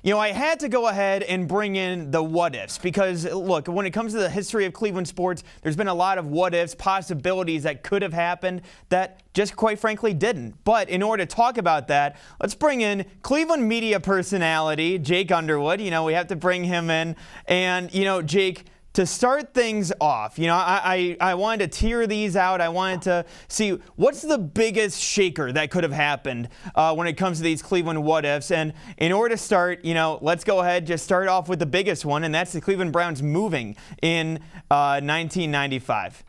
I had to go ahead and bring in the what-ifs because, look, when it comes to the history of Cleveland sports, there's been a lot of what-ifs, possibilities that could have happened that just quite frankly didn't. But in order to talk about that, let's bring in Cleveland media personality, Jake Underwood. We have to bring him in. And, Jake, to start things off, I wanted to tear these out. I wanted to see what's the biggest shaker that could have happened when it comes to these Cleveland what-ifs. And in order to start, let's go ahead, just start off with the biggest one, and that's the Cleveland Browns moving in 1995.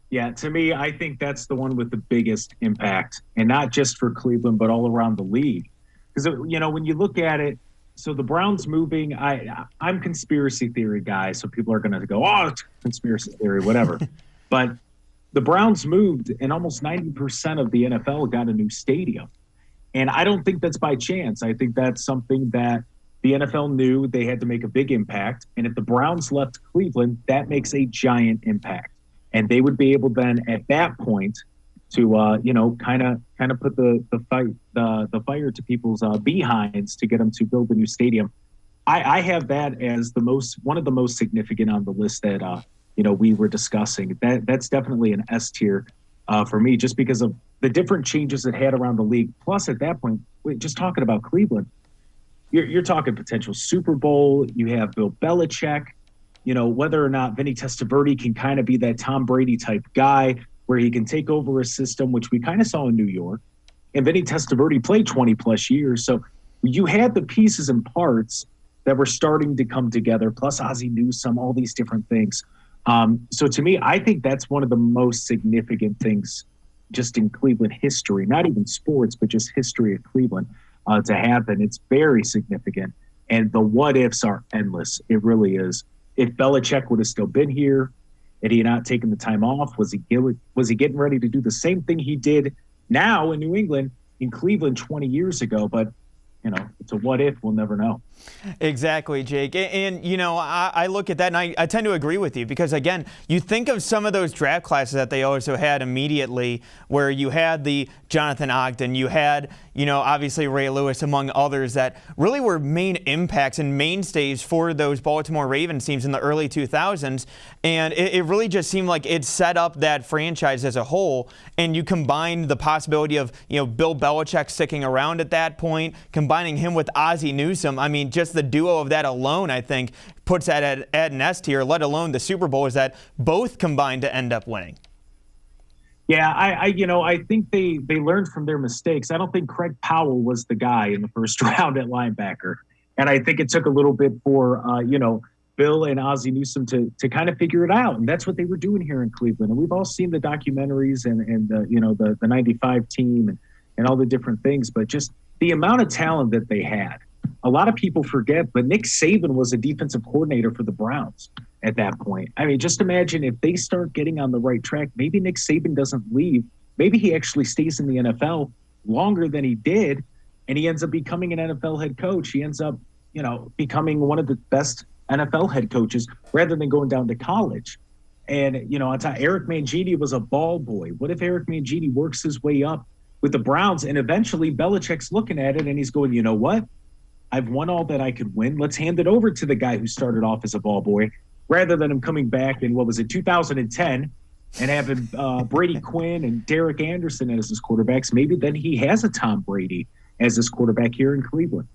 Yeah, to me, I think that's the one with the biggest impact, and not just for Cleveland, but all around the league. Because, when you look at it, so the Browns moving, I'm conspiracy theory guy, so people are going to go, oh, it's conspiracy theory, whatever. But the Browns moved, and almost 90% of the NFL got a new stadium. And I don't think that's by chance. I think that's something that the NFL knew they had to make a big impact. And if the Browns left Cleveland, that makes a giant impact. And they would be able then, at that point, to kind of put the fire to people's behinds to get them to build a new stadium. I have that as one of the most significant on the list that we were discussing. That's definitely an S tier for me, just because of the different changes it had around the league. Plus, at that point, just talking about Cleveland, you're talking potential Super Bowl. You have Bill Belichick. Whether or not Vinny Testaverde can kind of be that Tom Brady type guy, where he can take over a system, which we kind of saw in New York. And Vinny Testaverde played 20-plus years. So you had the pieces and parts that were starting to come together, plus Ozzie Newsome, all these different things. So to me, I think that's one of the most significant things just in Cleveland history, not even sports, but just history of Cleveland to happen. It's very significant. And the what-ifs are endless. It really is. If Belichick would have still been here, had he not taken the time off? Was he getting ready to do the same thing he did now in New England, in Cleveland 20 years ago? But, it's a what if, we'll never know. Exactly, Jake. And I look at that and I tend to agree with you because, again, you think of some of those draft classes that they also had immediately where you had the Jonathan Ogden, you had, obviously Ray Lewis, among others that really were main impacts and mainstays for those Baltimore Ravens teams in the early 2000s. And it really just seemed like it set up that franchise as a whole. And you combine the possibility of, Bill Belichick sticking around at that point, combining him with Ozzie Newsome. I mean, just the duo of that alone, I think, puts that at an S tier, let alone the Super Bowl is that both combined to end up winning. Yeah, I think they learned from their mistakes. I don't think Craig Powell was the guy in the first round at linebacker. And I think it took a little bit for, Bill and Ozzie Newsome to kind of figure it out. And that's what they were doing here in Cleveland. And we've all seen the documentaries and the 95 team and all the different things. But just the amount of talent that they had. A lot of people forget, but Nick Saban was a defensive coordinator for the Browns at that point. I mean, just imagine if they start getting on the right track, maybe Nick Saban doesn't leave. Maybe he actually stays in the NFL longer than he did, and he ends up becoming an NFL head coach. He ends up, becoming one of the best NFL head coaches rather than going down to college. And, I thought Eric Mangini was a ball boy. What if Eric Mangini works his way up with the Browns and eventually Belichick's looking at it and he's going, you know what? I've won all that I could win. Let's hand it over to the guy who started off as a ball boy rather than him coming back in, 2010 and having Brady Quinn and Derek Anderson as his quarterbacks. Maybe then he has a Tom Brady as his quarterback here in Cleveland.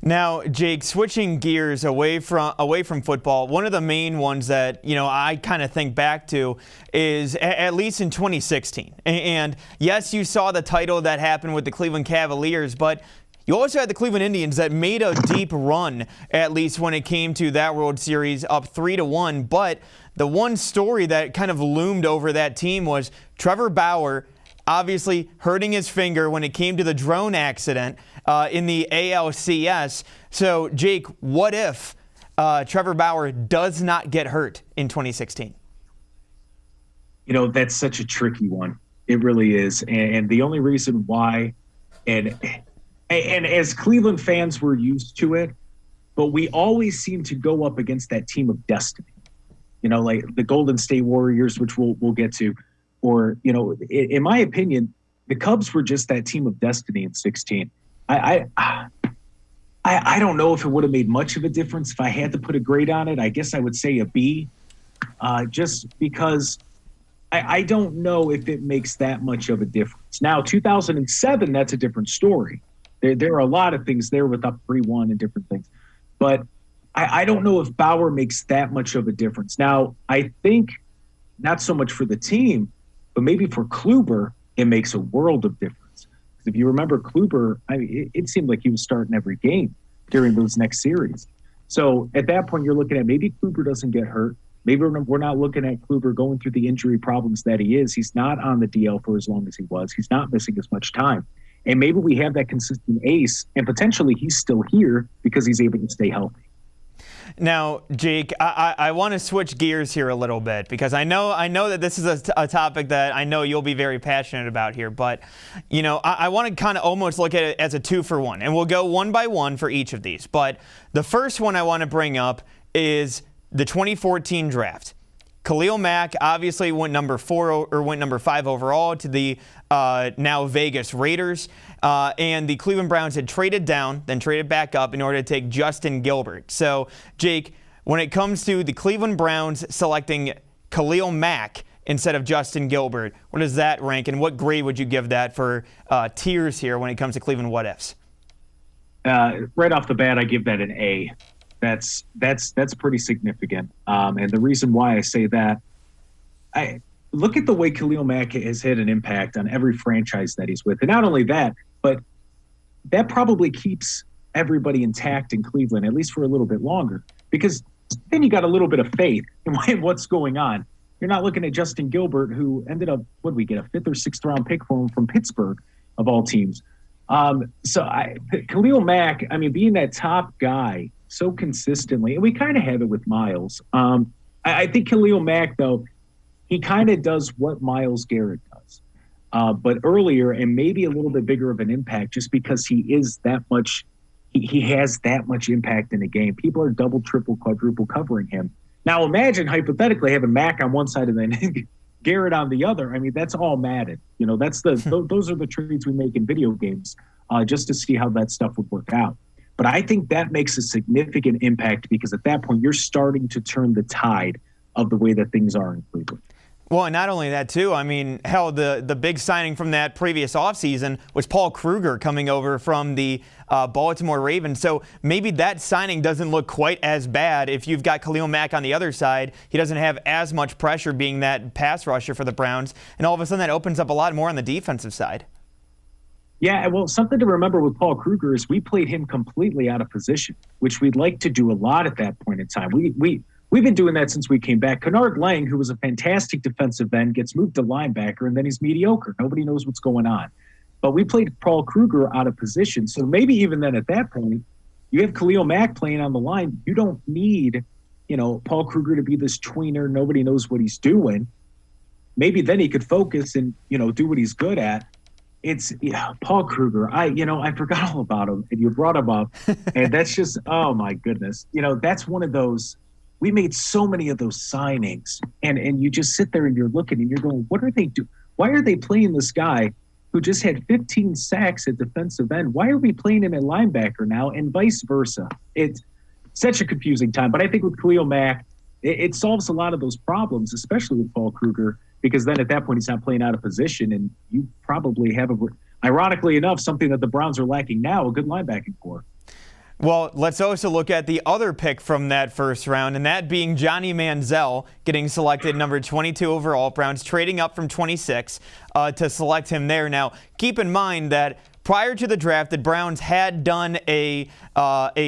Now, Jake, switching gears away from football, one of the main ones that, I kind of think back to is at least in 2016. And yes, you saw the title that happened with the Cleveland Cavaliers, but you also had the Cleveland Indians that made a deep run, at least when it came to that World Series, up 3-1. But the one story that kind of loomed over that team was Trevor Bauer obviously hurting his finger when it came to the drone accident in the ALCS. So, Jake, what if Trevor Bauer does not get hurt in 2016? That's such a tricky one. It really is. And the only reason why, and as Cleveland fans, we're used to it, but we always seem to go up against that team of destiny, like the Golden State Warriors, which we'll get to. Or, in my opinion, the Cubs were just that team of destiny in 16. I I don't know if it would have made much of a difference. If I had to put a grade on it, I guess I would say a B, just because I don't know if it makes that much of a difference. Now, 2007, that's a different story. There are a lot of things there with up 3-1 and different things. But I don't know if Bauer makes that much of a difference. Now, I think not so much for the team, but maybe for Kluber, it makes a world of difference. Because if you remember Kluber, I mean, it seemed like he was starting every game during those next series. So at that point, you're looking at maybe Kluber doesn't get hurt. Maybe we're not looking at Kluber going through the injury problems that he is. He's not on the DL for as long as he was. He's not missing as much time. And maybe we have that consistent ace, and potentially he's still here because he's able to stay healthy. Now, Jake, I want to switch gears here a little bit because I know that this is a topic that I know you'll be very passionate about here. But, you know, I want to kind of almost look at it as a 2-for-1, and we'll go one by one for each of these. But the first one I want to bring up is the 2014 draft. Khalil Mack obviously went number 5 overall to the now Vegas Raiders. And the Cleveland Browns had traded down, then traded back up in order to take Justin Gilbert. So, Jake, when it comes to the Cleveland Browns selecting Khalil Mack instead of Justin Gilbert, where does that rank, and what grade would you give that for tiers here when it comes to Cleveland what-ifs? Right off the bat, I give that an A. That's pretty significant. And the reason why I say that, I look at the way Khalil Mack has had an impact on every franchise that he's with. And not only that, but that probably keeps everybody intact in Cleveland, at least for a little bit longer, because then you got a little bit of faith in what's going on. You're not looking at Justin Gilbert, who ended up, what did we get, a 5th or 6th round pick for him from Pittsburgh, of all teams. Khalil Mack, I mean, being that top guy so consistently, and we kind of have it with Miles. I think Khalil Mack, though, he kind of does what Myles Garrett does, but earlier and maybe a little bit bigger of an impact, just because he is that much. He has that much impact in the game. People are double, triple, quadruple covering him. Now imagine hypothetically having Mack on one side and then Garrett on the other. I mean, that's all Madden. You know, those are the trades we make in video games, just to see how that stuff would work out. But I think that makes a significant impact because at that point you're starting to turn the tide of the way that things are in Cleveland. Well, and not only that, too. I mean, hell, the big signing from that previous offseason was Paul Kruger coming over from the Baltimore Ravens. So maybe that signing doesn't look quite as bad if you've got Khalil Mack on the other side. He doesn't have as much pressure being that pass rusher for the Browns. And all of a sudden that opens up a lot more on the defensive side. Yeah, well, something to remember with Paul Kruger is we played him completely out of position, which we'd like to do a lot at that point in time. We've been doing that since we came back. Kennard Lang, who was a fantastic defensive end, gets moved to linebacker, and then he's mediocre. Nobody knows what's going on. But we played Paul Kruger out of position. So maybe even then at that point, you have Khalil Mack playing on the line. You don't need, Paul Kruger to be this tweener. Nobody knows what he's doing. Maybe then he could focus and, do what he's good at. It's Paul Kruger. I forgot all about him, and you brought him up, and that's just, oh my goodness. That's one of those. We made so many of those signings, and you just sit there and you're looking and you're going, what are they doing? Why are they playing this guy who just had 15 sacks at defensive end? Why are we playing him at linebacker now, and vice versa? It's such a confusing time. But I think with Khalil Mack, it solves a lot of those problems, especially with Paul Kruger, because then at that point he's not playing out of position, and you probably have, ironically enough, something that the Browns are lacking now, a good linebacking core. Well, let's also look at the other pick from that first round, and that being Johnny Manziel getting selected number 22 overall. Browns trading up from 26 to select him there. Now, keep in mind that prior to the draft, the Browns had done a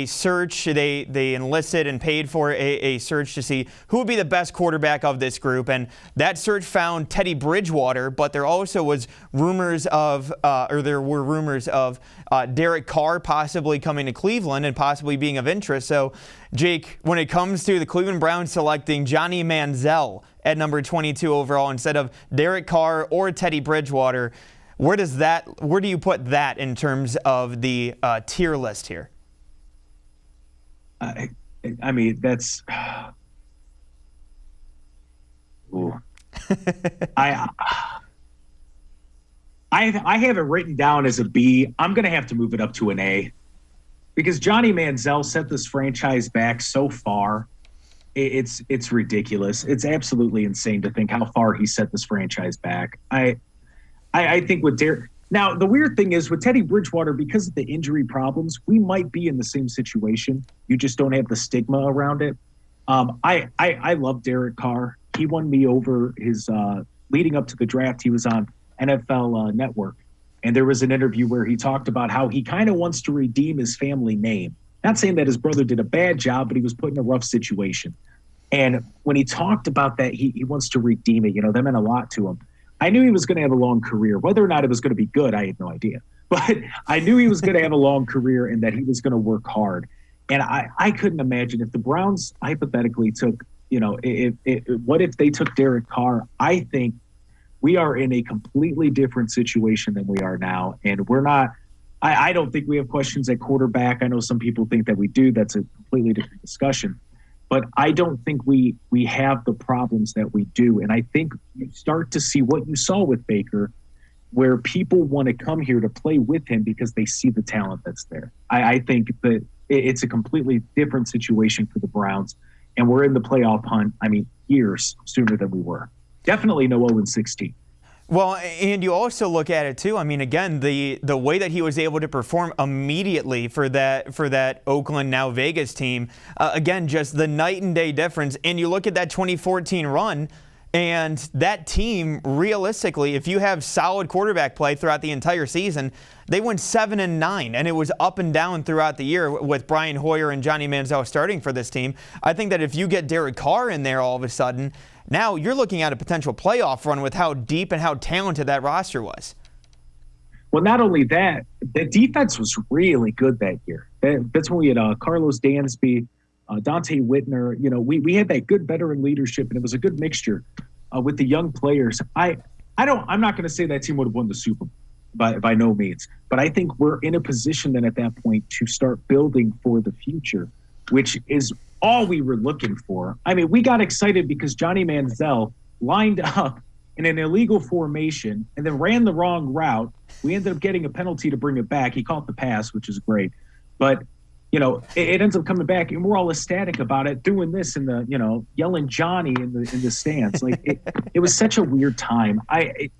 search. They enlisted and paid for a search to see who would be the best quarterback of this group, and that search found Teddy Bridgewater. But there also was rumors of, Derek Carr possibly coming to Cleveland and possibly being of interest. So, Jake, when it comes to the Cleveland Browns selecting Johnny Manziel at number 22 overall instead of Derek Carr or Teddy Bridgewater, where do you put that in terms of the tier list here? I mean, that's. Ooh. I have it written down as a B. I'm going to have to move it up to an A because Johnny Manziel set this franchise back so far. It's ridiculous. It's absolutely insane to think how far he set this franchise back. I think with Derek. Now, the weird thing is with Teddy Bridgewater, because of the injury problems, we might be in the same situation. You just don't have the stigma around it. I love Derek Carr. He won me over his leading up to the draft. He was on NFL Network, and there was an interview where he talked about how he kind of wants to redeem his family name. Not saying that his brother did a bad job, but he was put in a rough situation. And when he talked about that, he wants to redeem it. That meant a lot to him. I knew he was going to have a long career. Whether or not it was going to be good, I had no idea. But I knew he was going to have a long career and that he was going to work hard. And I couldn't imagine if the Browns hypothetically took, what if they took Derek Carr? I think we are in a completely different situation than we are now. And we're not, I don't think we have questions at quarterback. I know some people think that we do. That's a completely different discussion. But I don't think we have the problems that we do. And I think you start to see what you saw with Baker, where people want to come here to play with him because they see the talent that's there. I think that it's a completely different situation for the Browns. And we're in the playoff hunt, years sooner than we were. Definitely no 0-16. Well, and you also look at it too. Again, the way that he was able to perform immediately for that Oakland, now Vegas team, again, just the night and day difference. And you look at that 2014 run, and that team, realistically, if you have solid quarterback play throughout the entire season, they went 7-9, and it was up and down throughout the year with Brian Hoyer and Johnny Manziel starting for this team. I think that if you get Derek Carr in there all of a sudden, now you're looking at a potential playoff run with how deep and how talented that roster was. Well, not only that, the defense was really good that year. That's when we had Carlos Dansby, Dante Whitner. We had that good veteran leadership, and it was a good mixture with the young players. I'm not going to say that team would have won the Super Bowl by no means, but I think we're in a position then at that point to start building for the future, which is all we were looking for. We got excited because Johnny Manziel lined up in an illegal formation and then ran the wrong route. We ended up getting a penalty to bring it back. He caught the pass, which is great. But, it ends up coming back, and we're all ecstatic about it, doing this in the, yelling Johnny in the stands. It was such a weird time.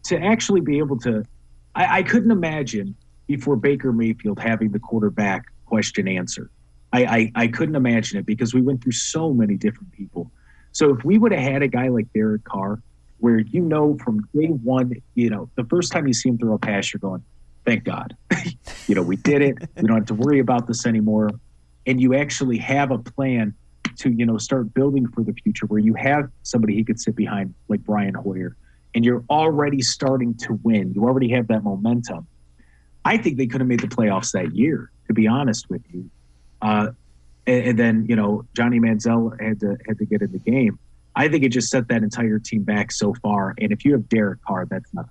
To actually be able to – I couldn't imagine before Baker Mayfield having the quarterback question answered. I couldn't imagine it because we went through so many different people. So if we would have had a guy like Derek Carr, where from day one, the first time you see him throw a pass, you're going, thank God. We did it. We don't have to worry about this anymore. And you actually have a plan to, start building for the future where you have somebody he could sit behind like Brian Hoyer, and you're already starting to win. You already have that momentum. I think they could have made the playoffs that year, to be honest with you. And then, Johnny Manziel had to get in the game. I think it just set that entire team back so far. And if you have Derek Carr, that's not